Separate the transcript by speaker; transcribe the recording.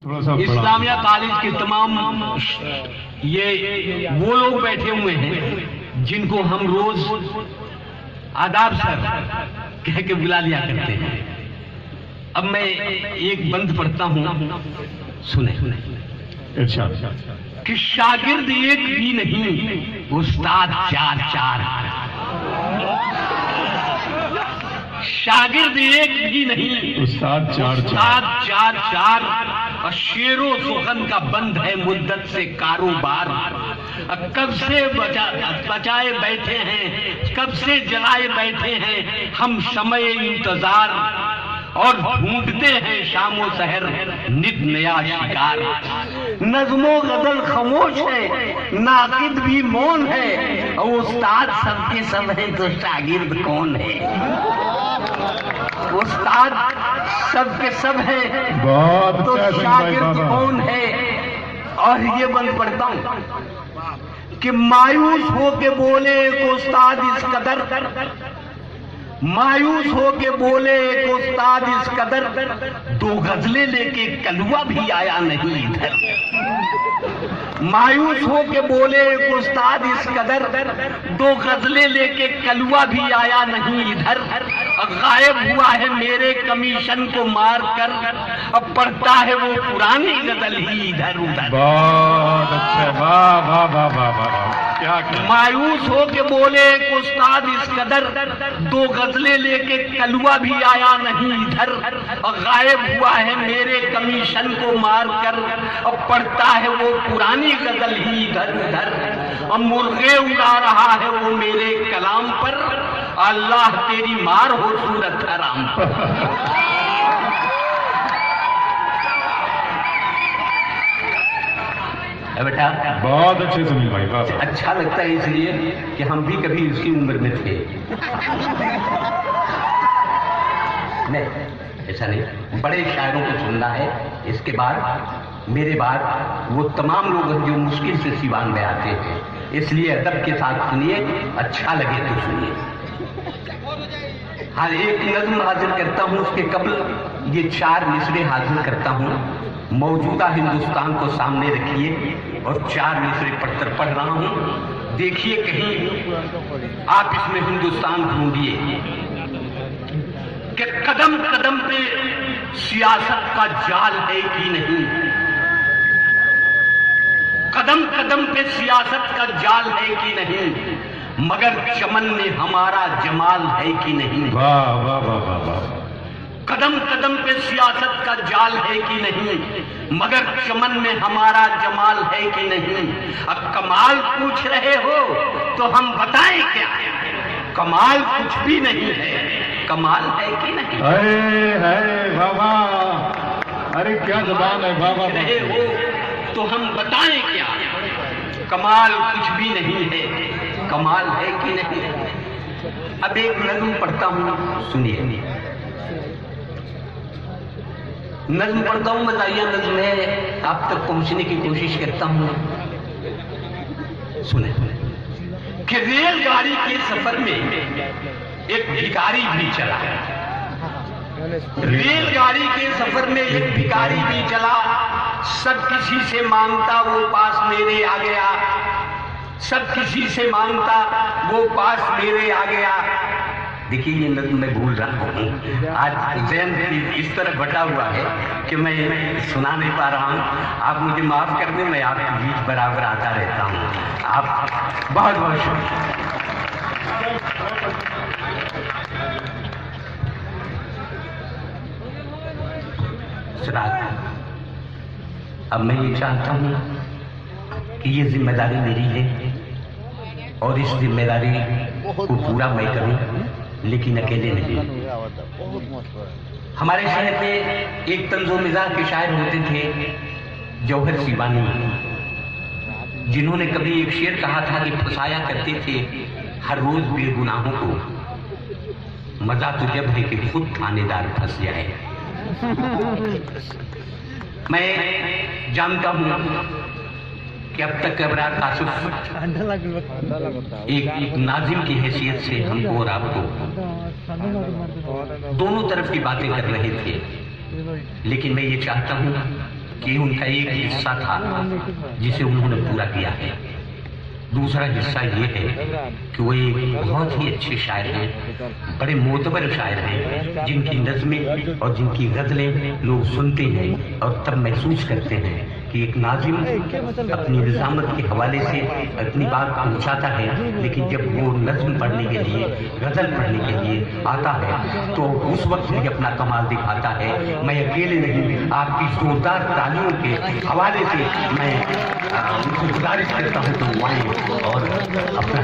Speaker 1: Islamia college के तमाम ये वो लोग बैठे हुए हैं जिनको हम रोज आदाब सर कह के बुला लिया करते हैं। अब मैं एक बंद पढ़ता हूं, सुने।
Speaker 2: अच्छा,
Speaker 1: कि शागिर्द एक भी नहीं, उस्ताद चार चार। शागिर्द एक भी नहीं,
Speaker 2: उस्ताद चार
Speaker 1: चार चार। और शेरो सुखन का बंद है मुद्दत से कारोबार। कब से बचाए बैठे हैं, कब से जलाए बैठे हैं हम समय इंतजार, और ढूंढते हैं शामो सहर नित नया शिकार। नज़्मो गजल खामोश है, नाकिद भी मौन है, और उस्ताद सबके सब है तो शागिर्द कौन है? उस्ताद सबके सब है तो शागिर्द कौन है? और ये बंद पढ़ता हूं कि मायूस हो के बोले एक उस्ताद इस कदर, मायूस हो के बोले एक उस्ताद इस कदर, दो गजलें लेके कलुआ भी आया नहीं इधर। मायूस हो के बोले एक उस्ताद इस कदर, दो गजलें लेके कलुआ भी आया नहीं इधर। गायब हुआ है मेरे कमीशन को मार कर, अब पढ़ता है वो पुरानी गजल ही इधर उधर।
Speaker 2: बहुत अच्छा, वाह वाह वाह वाह वाह, क्या
Speaker 1: मायूस हो के बोले एक उस्ताद इस कदर, दो गजलें लेके कलुआ भी आया नहीं इधर। और गायब हुआ है मेरे कमीशन को मार कर, और पढ़ता है वो पुरानी गजल ही इधर उधर। और मुर्गे उड़ा रहा है वो मेरे कलाम पर, अल्लाह तेरी मार हो सूरत हराम पर। बेटा
Speaker 2: बहुत अच्छे सुनील भाई, वाह।
Speaker 1: अच्छा लगता है इसलिए कि हम भी कभी उसकी उम्र में थे। नहीं, ऐसा नहीं, बड़े शायरों को सुनना है। इसके बाद मेरे बाद वो तमाम लोग जो मुश्किल से सीवान में आते हैं, इसलिए अदब के साथ सुनिए, अच्छा लगे तो सुनिए। हर एक नज़्म हाजिर करता हूँ, उसके कबल ये चार मिसरे हाजिर करता हूँ। मौजूदा हिंदुस्तान को सामने रखिए और चार मिसरे पढ़ रहा हूँ। देखिए कहीं आप इसमें हिंदुस्तान ढूंढिए कि कदम कदम पे सियासत का जाल है कि नहीं। कदम कदम पे सियासत का जाल है कि नहीं, मगर चमन में हमारा जमाल है कि नहीं।
Speaker 2: वाह वाह वाह वाह वाह।
Speaker 1: कदम कदम पे सियासत का जाल है कि नहीं, मगर चमन में हमारा जमाल है कि नहीं। अब कमाल पूछ रहे हो तो हम बताएं क्या? कमाल कुछ भी नहीं है, कमाल है कि नहीं?
Speaker 2: है बाबा, अरे क्या जबान है बाबा।
Speaker 1: रहे हो तो हम बताएं क्या? कमाल कुछ भी नहीं है, कमाल है कि नहीं? अब एक नज़्म पढ़ता हूं, सुनिए। नज़्म पढ़ता हूं, मज़ाहिया नज़्म है, आप तक पहुंचने की कोशिश करता हूं। सुने कि रेलगाड़ी के सफर में एक भिखारी भी चला। रेलगाड़ी के सफर में एक भिखारी भी चला, सब किसी से मांगता वो पास मेरे आ गया। सब किसी से मांगता वो पास मेरे आ गया। देखिए ये नज़्म मैं भूल रहा हूँ, आज ज़हन इस तरह बटा हुआ है कि मैं सुना नहीं पा रहा हूँ। आप मुझे माफ कर दें, मैं आपके बीच बराबर आता रहता हूँ। आप बहुत बहुत शुक्रिया। अब मैं ये चाहता हूँ कि ये जिम्मेदारी मेरी है और इस जिम्मेदारी को पूरा मैं करूँ, लेकिन अकेले नहीं। हमारे शहर में एक तंज़ो मिज़ाज के शायर होते थे, जौहर सीवानी, जिन्होंने कभी एक शेर कहा था कि फंसाया करते थे हर रोज बेगुनाहों को, मजा तो जब है कि खुद थानेदार फंस जाए। मैं जानता हूं कि अब तक अबरार कासिफ एक नाजिम की हैसियत से हमको और आपको दोनों तरफ की बातें कर रहे थे, लेकिन मैं ये चाहता हूं कि उनका एक हिस्सा था जिसे उन्होंने पूरा किया है, दूसरा हिस्सा ये है कि वो एक बहुत ही अच्छे शायर हैं, बड़े मोतबर शायर हैं, जिनकी नज़में और जिनकी गज़लें लोग सुनते हैं और तब महसूस करते हैं कि एक नाज़िम अपनी निज़ामत के हवाले से अपनी बात पहुंचाता है, लेकिन जब वो नज़्म पढ़ने के लिए, गज़ल पढ़ने के लिए आता है तो उस वक्त भी अपना कमाल दिखाता है। मैं अकेले नहीं, आपकी जोरदार तालियों के हवाले से मैं उनको गुजारिश करता हूँ तो आए और अपना